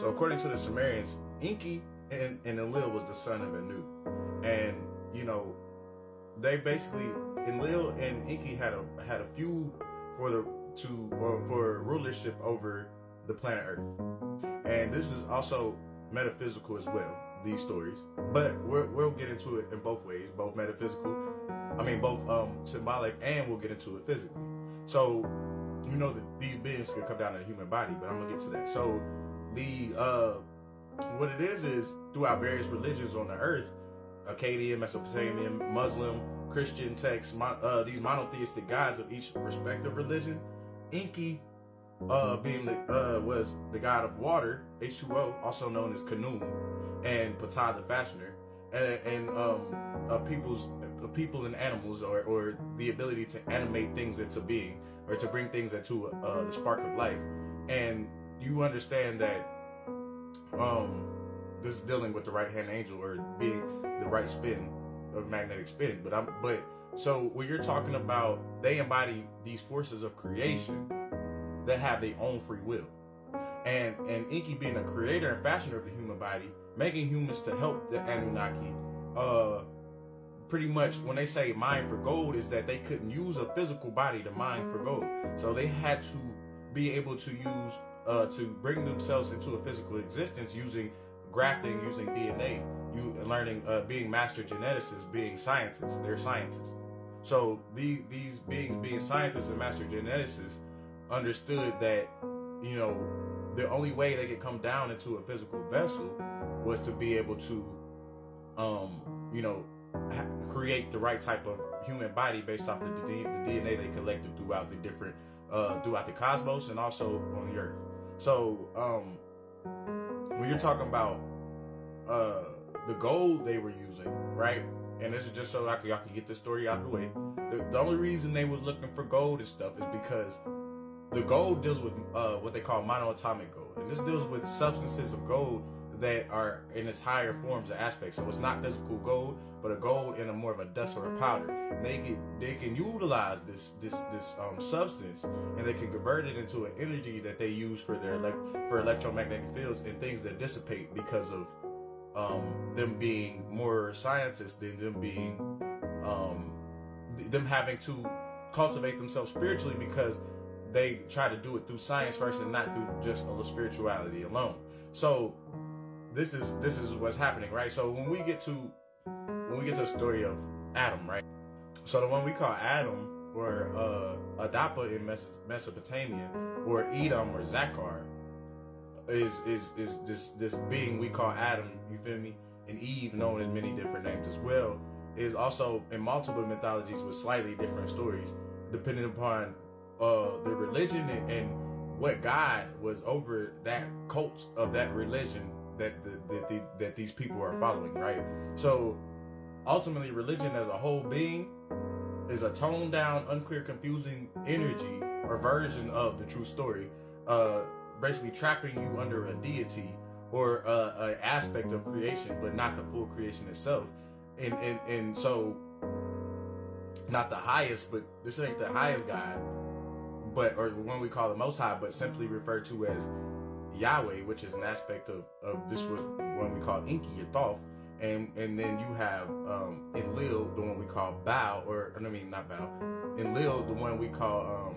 So according to the Sumerians, Enki and Enlil was the son of Anu. And, you know, they basically, Enlil and Enki had a feud for rulership over the planet Earth. And this is also metaphysical as well, these stories. But we'll get into it in both ways, both symbolic, and we'll get into it physically. So, you know that these beings could come down to the human body, but I'm gonna get to that. So what it is throughout various religions on the earth, Akkadian, Mesopotamian, Muslim, Christian texts, these monotheistic gods of each respective religion, Enki was the god of water, H2O, also known as Khnum, and Ptah the fashioner, and people and animals, or the ability to animate things into being, or to bring things into the spark of life. And you understand that this is dealing with the right-hand angel, or being the right spin of magnetic spin. So when you're talking about, they embody these forces of creation that have their own free will. And Enki being a creator and fashioner of the human body, making humans to help the Anunnaki, pretty much when they say mine for gold, is that they couldn't use a physical body to mine for gold. So they had to be able to use, to bring themselves into a physical existence using grafting, using DNA, learning, being master geneticists, being scientists. They're scientists. So these beings, being scientists and master geneticists, understood that, you know, the only way they could come down into a physical vessel was to be able to, you know, create the right type of human body based off the DNA they collected throughout the different, throughout the cosmos and also on the earth. So, when you're talking about the gold they were using, right? And this is just so y'all can get this story out of the way. The only reason they was looking for gold and stuff is because the gold deals with what they call monoatomic gold. And this deals with substances of gold that are in its higher forms or aspects. So it's not physical gold, but a gold in a more of a dust or a powder. And they can utilize this substance, and they can convert it into an energy that they use for their electromagnetic fields and things that dissipate because of them being more scientists than them being them having to cultivate themselves spiritually, because they try to do it through science first and not through just a spirituality alone. So this is what's happening, right? So when we get to the story of Adam, right? So the one we call Adam, or Adapa in Mesopotamian, or Edom or Zakar, is this being we call Adam, you feel me? And Eve, known as many different names as well, is also in multiple mythologies with slightly different stories, depending upon the religion and what God was over that cult of that religion that these people are following, right? So ultimately, religion as a whole being is a toned down, unclear, confusing energy or version of the true story, basically trapping you under a deity or an aspect of creation, but not the full creation itself. And so not the highest, but this ain't the highest God, but, or the one we call the Most High, but simply referred to as Yahweh, which is an aspect of this was one we call Enki or Thoth, and then you have Enlil, the one we call Baal, or I mean not Baal, Enlil, the one we call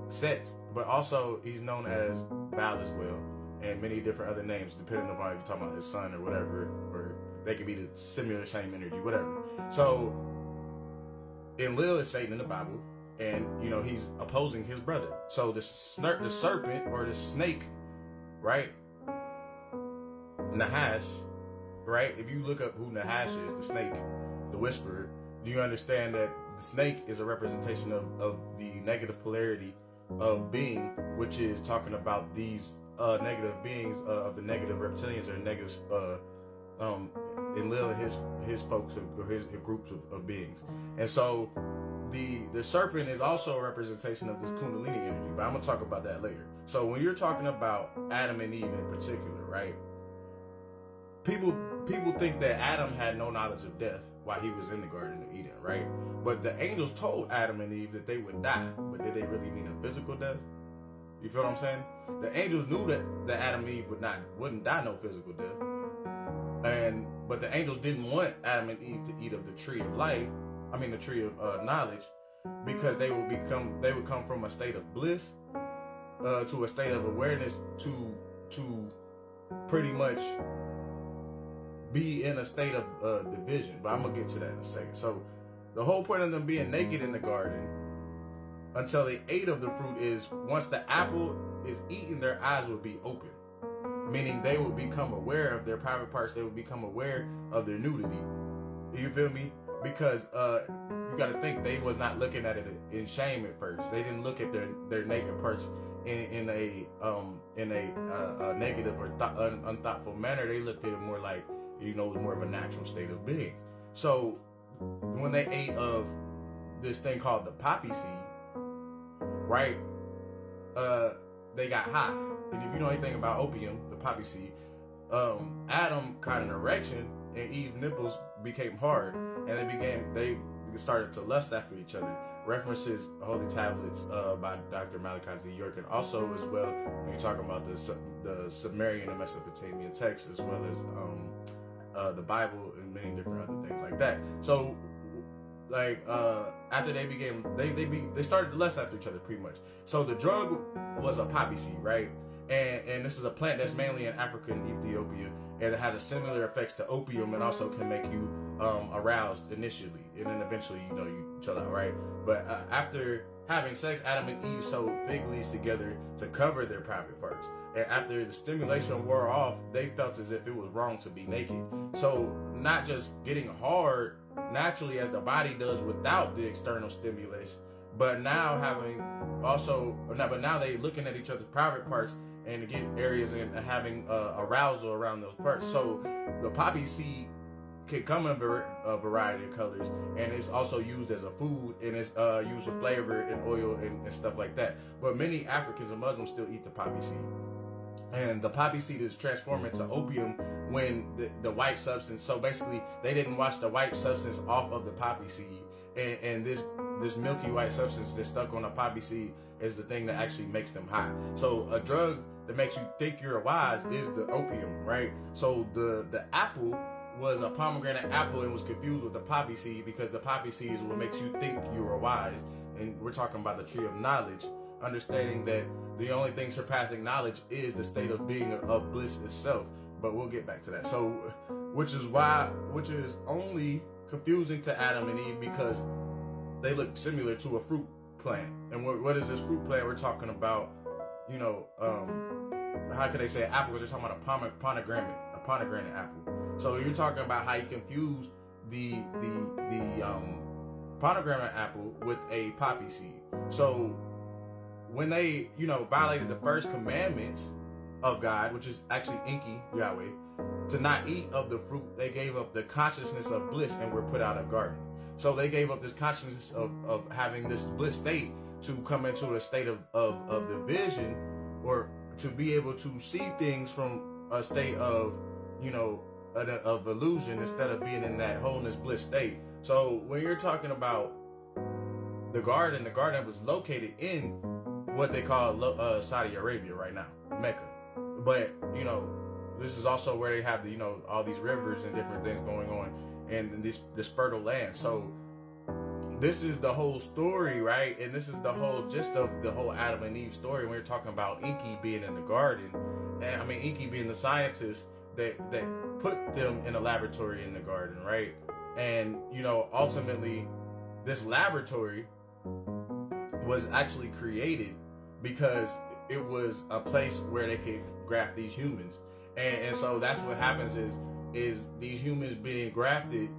Set, but also he's known as Baal as well, and many different other names depending upon if you're talking about his son or whatever, or they could be the similar same energy, whatever. So Enlil is Satan in the Bible. And, you know, he's opposing his brother. So the serpent, or the snake, right? Nahash, right? If you look up who Nahash is, the snake, the whisperer, you understand that the snake is a representation of the negative polarity of being, which is talking about these negative beings of the negative reptilians, or negative Enlil and his folks, or his groups of beings. And so the serpent is also a representation of this Kundalini energy, but I'm gonna talk about that later. So when you're talking about Adam and Eve in particular, right? People think that Adam had no knowledge of death while he was in the Garden of Eden, right? But the angels told Adam and Eve that they would die, but did they really mean a physical death? You feel what I'm saying? The angels knew that Adam and Eve wouldn't die no physical death. But the angels didn't want Adam and Eve to eat of the tree of life. I mean the tree of knowledge, because they would come from a state of bliss to a state of awareness to pretty much be in a state of division. But I'm gonna get to that in a second. So the whole point of them being naked in the garden until they ate of the fruit is once the apple is eaten, their eyes will be open. Meaning they will become aware of their private parts. They will become aware of their nudity. You feel me? Because you got to think they was not looking at it in shame at first. They didn't look at their naked parts in a negative or unthoughtful manner. They looked at it more like, it was more of a natural state of being. So when they ate of this thing called the poppy seed, right? They got high. And if you know anything about opium, the poppy seed, Adam caught an erection and Eve's nipples became hard, and they started to lust after each other. References Holy Tablets by Dr. Malachi Z. York, and also as well when you're talking about the Sumerian and Mesopotamian texts, as well as the Bible and many different other things like that. So after they started to lust after each other pretty much. So the drug was a poppy seed, right? And this is a plant that's mainly in Africa and Ethiopia, and it has a similar effects to opium, and also can make you aroused initially, and then eventually you chill out, right? But after having sex, Adam and Eve sewed fig leaves together to cover their private parts. And after the stimulation wore off, they felt as if it was wrong to be naked. So not just getting hard naturally as the body does without the external stimulation, but now now they looking at each other's private parts and get areas and having arousal around those parts. So the poppy seed can come in a variety of colors, and it's also used as a food, and it's used for flavor and oil and stuff like that. But many Africans and Muslims still eat the poppy seed. And the poppy seed is transformed into opium when the white substance, so basically they didn't wash the white substance off of the poppy seed, and this milky white substance that's stuck on the poppy seed is the thing that actually makes them high. So a drug that makes you think you're wise is the opium, right? So the apple was a pomegranate apple and was confused with the poppy seed, because the poppy seed is what makes you think you are wise. And we're talking about the tree of knowledge, understanding that the only thing surpassing knowledge is the state of being of bliss itself. But we'll get back to that. So, which is only confusing to Adam and Eve because they look similar to a fruit plant. And what is this fruit plant? We're talking about, how can they say apple? Because they're talking about a pomegranate apple. So you're talking about how you confuse the pomegranate apple with a poppy seed. So when they, violated the first commandment of God, which is actually Enki, Yahweh, to not eat of the fruit, they gave up the consciousness of bliss and were put out of garden. So they gave up this consciousness of having this bliss state to come into a state of division, or to be able to see things from a state of, of illusion instead of being in that wholeness bliss state. So when you're talking about the garden was located in what they call Saudi Arabia right now, Mecca. But, this is also where they have all these rivers and different things going on, and this fertile land. So this is the whole story, right? And this is the whole gist of the whole Adam and Eve story. When we're talking about Enki being in the garden, and Enki being the scientist that put them in a laboratory in the garden, right? And, ultimately this laboratory was actually created because it was a place where they could graft these humans. And so that's what happens is these humans being grafted,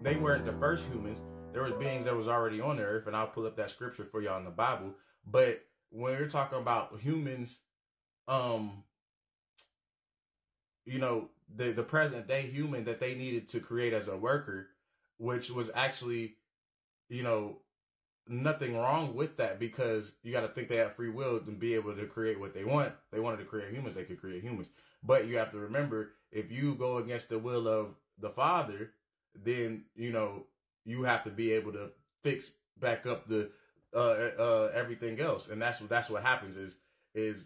they weren't the first humans. There was beings that was already on the earth, and I'll pull up that scripture for y'all in the Bible. But when you're talking about humans, the present day human that they needed to create as a worker, which was actually, nothing wrong with that, because you got to think they have free will to be able to create what they want. They wanted to create humans, they could create humans. But you have to remember, if you go against the will of the Father, then, you have to be able to fix back up the everything else. And that's what happens is